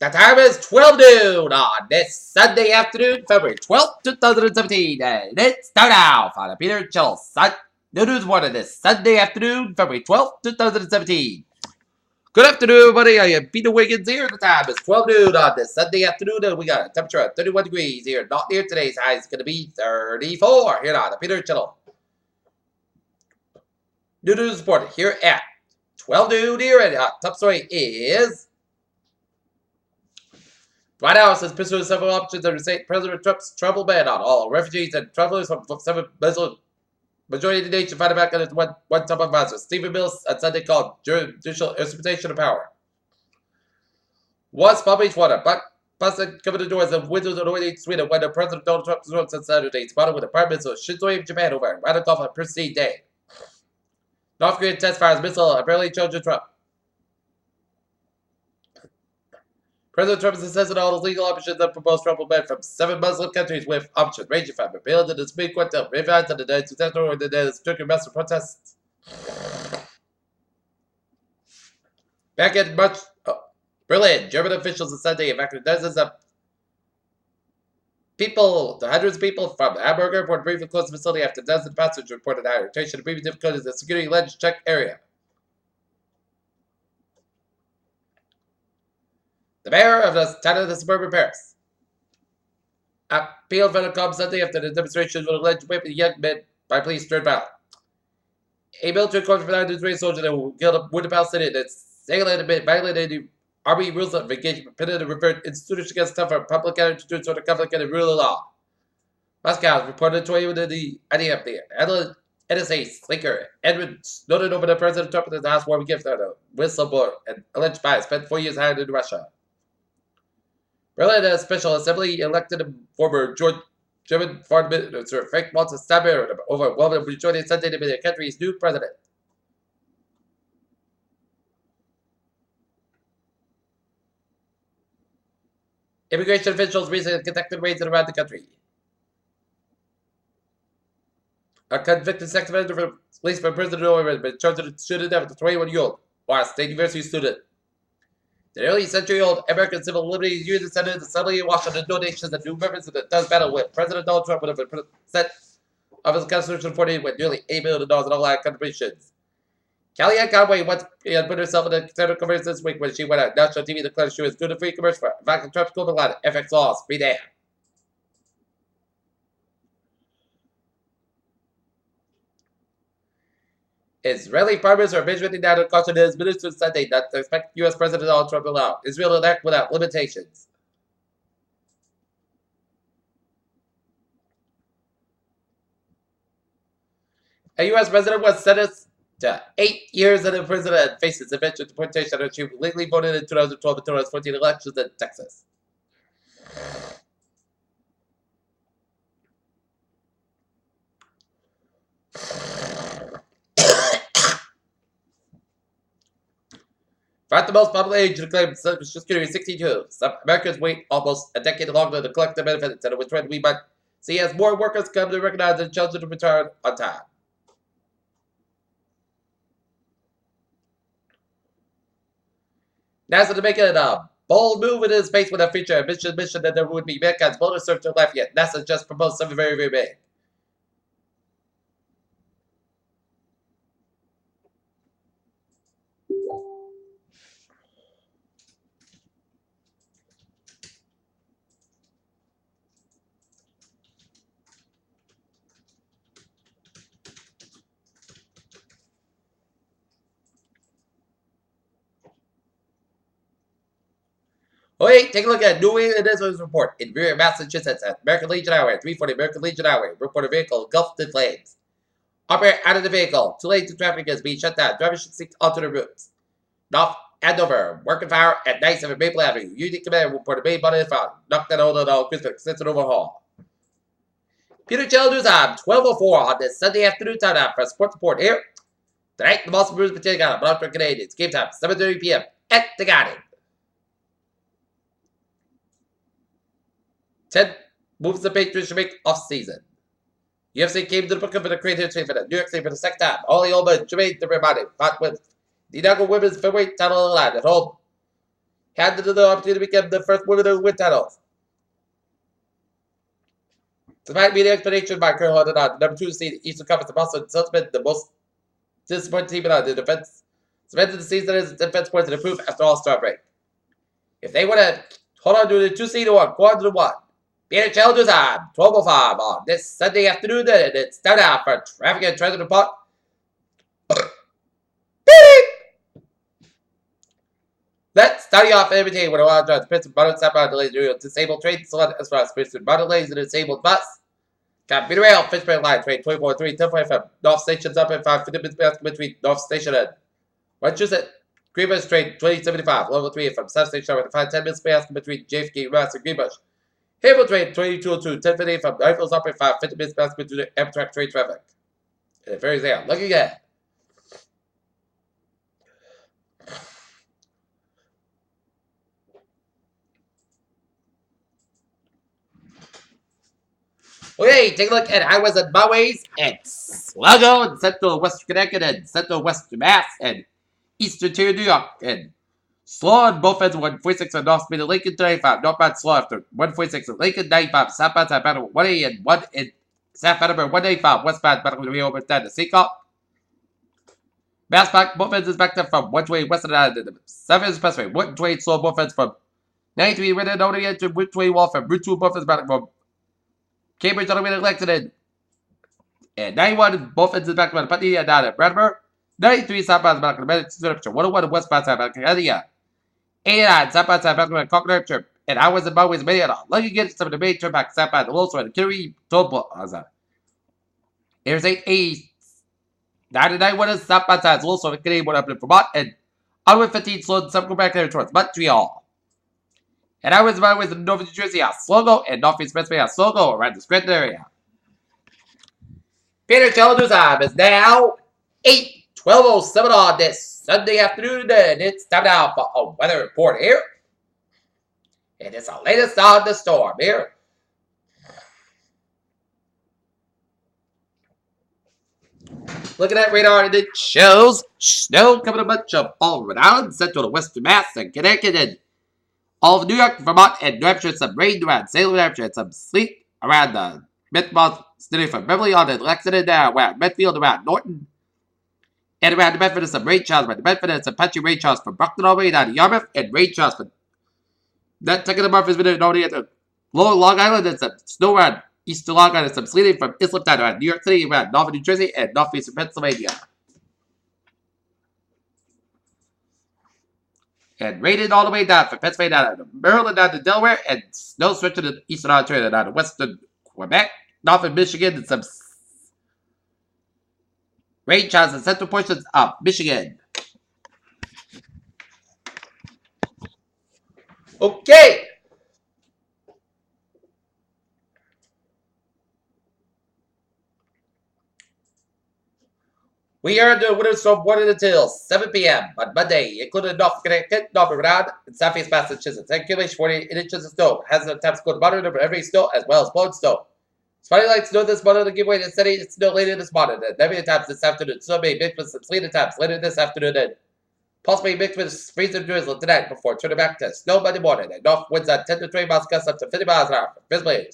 The time is 12 noon on this Sunday afternoon, February 12th, 2017. And it's now on the Peter Chill News Morning this Sunday afternoon, February 12th, 2017. Good afternoon, everybody. I am Peter Wiggins here. The time is 12 noon on this Sunday afternoon, and we got a temperature of 31 degrees here. Not near today's high is going to be 34 here on the Peter Channel. New news reported here at 12 noon here, and top story is White House has pursued several options to say President Trump's travel ban on all refugees and travelers from seven Muslim majority of the nation fighting back against one top advisor. Stephen Mills on Sunday called judicial usurpation of power. Was published water, but busted covered the doors of windows of Northern Sweden when the President Donald Trump was on Saturday, spotted with the Prime Minister Shinzo Abe of Japan over right off a pristine day. North Korean test fires missile apparently charged Trump. President Trump is assessing all the legal options that proposed Trump will ban from 7 Muslim countries with options ranging from appeal to the Supreme Court to revise to the successor or the Turkish massive protests. Back in March, Berlin, German officials on Sunday evacuated dozens of people, hundreds of people from Hamburg Airport briefly closed the facility after dozens of passengers reported high irritation and previous difficulties in the security alleged check area. The mayor of the town of the suburban Paris appealed for the calm Sunday after the demonstration with alleged raping of young men by police turned violent. A military court found an Israeli soldier that killed a wounded Palestinian and violated the army rules of engagement, permitted to revert institutions against tougher public attitudes toward the conflict and the rule of law. Moscow has reported to the IDF the NSA slinker Edward Snowden over the President Trump in the House War gift a whistleblower and alleged spy spent 4 years hired in Russia. Berlin Special Assembly elected a former German Foreign Minister Frank Walter Steinmeier an overwhelming majority Sunday to be the country's new president. Immigration officials recently conducted raids around the country. A convicted sex offender released from prison has been charged with shooting death with a 21-year-old Ohio State University student. The nearly century-old American Civil Liberties Union Senate Assembly in Washington donations and new members of the does battle with President Donald Trump with a percent of his constitution reported with nearly $8 million in all-out contributions. Kellyanne Conway once put herself in a Senate conference this week when she went on national TV to declare she was doing a free commercial for Ivanka Trump's global line of FX laws. Be there. Israeli Prime Minister Benjamin Netanyahu cautioned his ministers Sunday not to expect U.S. President Donald Trump to allow Israel to act without limitations. A U.S. president was sentenced to 8 years in prison and faces eventual deportation after she legally voted in 2012 and 2014 elections in Texas. At the most popular age to claim Social Security is 62. Some Americans wait almost a decade longer to collect the benefits, and it was trend we might see as more workers come to recognize their children to return on time. NASA to make it a bold move in space with a future mission that there would be mankind's boldest search of life yet. NASA just proposed something very, very big. Okay, take a look at New England News report. In rear Massachusetts at American Legion Highway, 340 American Legion Highway, reported vehicle engulfed in flames. Operate out of the vehicle. 2 lanes of traffic is being shut down. Drivers should seek alternate routes. North Andover, working fire at 97 Maple Avenue. Union Command reported main body found. Knocked that hold on all Christmas, extensive overhaul. Peter Channel News on 12:04 on this Sunday afternoon time for a sports report here. Tonight, the Boston Bruins will take on the Montreal Canadiens. Game time, 7:30 p.m. at the Garden. 10 moves the Patriots should make off-season. UFC came to the book of the great history for the New York City for the second time. Holly Holman, Jermaine the Reminded, fought with the inaugural women's featherweight title on the line at home. Had the opportunity to become the first woman to win titles. Despite media explanation by Kurt holding on number 2 seed Eastern Conference and also Sullivan, the most disappointing team on the defense. Defense of the season is defense points to improve after All-Star break. If they want to hold on to the 2 seed or go on to the 1, Peter Challenger time, 12:05 on this Sunday afternoon, and it's time out for traffic and transit report. Let's start you off every day with a wild drive. Princeton Butter southbound delays due to disabled train select as far as Princeton Butter delays and disabled bus. Commuter rail, Fishburne line, train 24-3, 10.5 from North Station's up at 5 50 minutes between North Station and Westchester. Greenbush train 2075, level 3 from South Station with 5 10 minutes between JFK, Ross, and Greenbush. Havel train 2202, 10:58 from Rifles up at 5 50 minutes between the Amtrak train traffic. And very there. Looking at. Okay, take a look at highways and byways and Sligo and Central West Connecticut and Central West Mass and Eastern Ontario, New York and slow on both ends 146 on North Speed of Lincoln 95, northbound slow after 146 of Lincoln 95, southbound southbound 1A and 1 in southbound number 185, westbound back to over 10 to Seacock. Mass back, both ends is backed up from 120 west of the 7 is Expressway, 120 slow both ends from 93 Reddit only into 120 wall from Route 2 both ends back from Cambridge on the way to Lexington. And 91 both ends is back to Putney and down at Bradford. 93 southbound back to the Medicine 101 westbound southbound Canada. 89 southbound southbound to Concord trip. And I was about with many at all. Let you get some of the main trip back southbound the Wilson and Kerry Topo. Interstate 80. 99 one is southbound sides Wilson and Canadian one up in Vermont. And onward 15 slowed some go back there towards Montreal. And I was about with Northern New Jersey out Sligo and Northeast Pennsylvania out Sligo around the Scranton area. Peter Challenger's time is now 8:12:07 on this Sunday afternoon, and it's time now for a weather report here. And it's the latest on the storm here. Looking at radar, and it shows snow coming a bunch of all around central to western Mass and Connecticut and all of New York, Vermont, and New Hampshire, some rain around Salem, New Hampshire, and some sleet around the Midmouth, city from Beverly on to Lexington, around Medfield, around Norton, and around New Bedford, and some rain showers around New Bedford, and some patchy rain showers from Brockton all the way down to Yarmouth, and rain showers from that taking the month has been already at the Lower Long Island, and some snow around Eastern Long Island, and some sleeting from Isliptown around New York City, around Northern New Jersey, and northeastern Pennsylvania. And rain all the way down from Pennsylvania down to Maryland, down to Delaware, and snow stretching to eastern Ontario down to western Quebec, northern Michigan, and some rain showers in central portions of Michigan. Okay. We are in the winter storm warning until 7 p.m. on Monday, including North Connecticut, North Rhode Island, and Southeast Massachusetts. Accumulation 48 inches of snow. Has the temps go to moderate over every snow as well as blowing snow. Spotty like snow this morning to give way to steady snow later this morning. And heavy attempts this afternoon. Snow may mix with some sleet attempts later this afternoon. And possibly mixed with freezing drizzle tonight before turning back to snow Monday morning. And north winds at 10 to 20 miles gusts up to 50 miles an hour. Visibility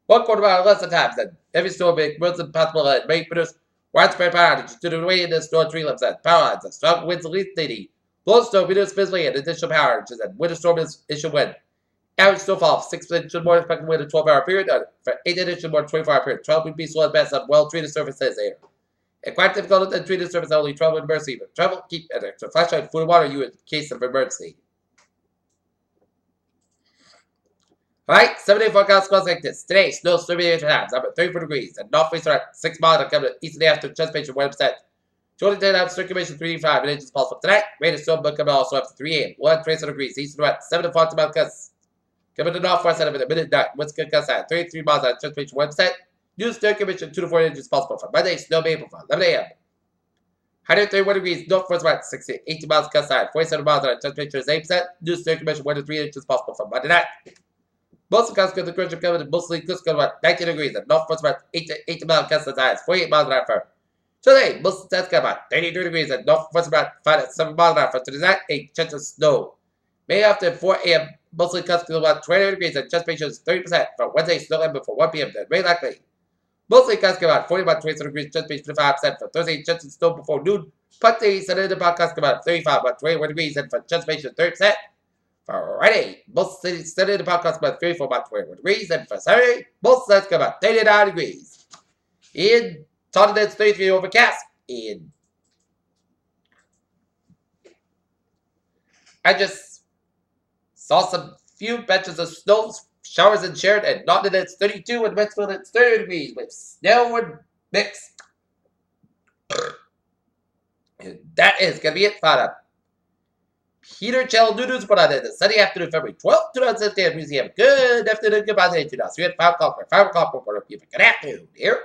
1/4 mile less at times. And heavy snow may be possible and may produce widespread power outages due to the way in the storm tree limbs and power lines and strong winds at least 80. Blow snow reduce visibility and additional power outages and winter storm is issue wind. Average snowfall of 6 inches more expected within a 12-hour period, for 8 inches more 24-hour period. 12 would be slow at best on well-treated surfaces here. And quite difficult to treat the surface only travel in emergency. But travel, keep an extra flashlight, food, and water you in case of emergency. Alright, 7-day forecast close like this. Today, snow stormy at times, up at 34 degrees, and northwest around 6 miles and coming east of the afternoon, transpiration 1%. 2010 out circulation 385 and inches possible tonight. Rate of storm but coming also up to 3 a.m. 1 degrees east and west, 7 to 40 miles gusts. Coming to northwest out of the midnight, winds can gust at 33 miles an hour, transpiration 1%. New circulation 2 to 4 inches possible for Monday, snow may from 11 a.m. 131 degrees northwest around 60, 18 miles gust at 47 miles an hour, transpiration is 8%. New circulation 1 to 3 inches possible for Monday night. Most of the Christian coming to mostly close to about 19 degrees and northwest about 18 miles gust at highs, 48 miles an hour for today. Most of the about 33 degrees and northwest about 5 7 miles an hour for tonight, a chance of snow. May after 4 a.m. Mostly cloudy with about 20 degrees and chance ratio is 30%. For Wednesday, snow and before 1 p.m. Then rain likely. Mostly cloudy about 40 about 27 degrees, chance ratio 55%. For Thursday, chance of snow before noon. Sunday, Sunday, about cloudy about 35 about 21 degrees and for chance ratio 30%. For Friday, most cities studied about cloudy about 34 about 21 degrees and for Saturday, most cities about 39 degrees. In Taunton, it's 33 overcast. I just saw some few batches of snow showers in Sheridan, and Norton it's 32, and Westfield it's 30 degrees with snow and mix. And that is going to be it for the Peter Chell Noodles put on it. The sunny afternoon, February 12th, 2017. Museum. Good afternoon, goodbye, 5 o'clock, 5 o'clock, good afternoon here.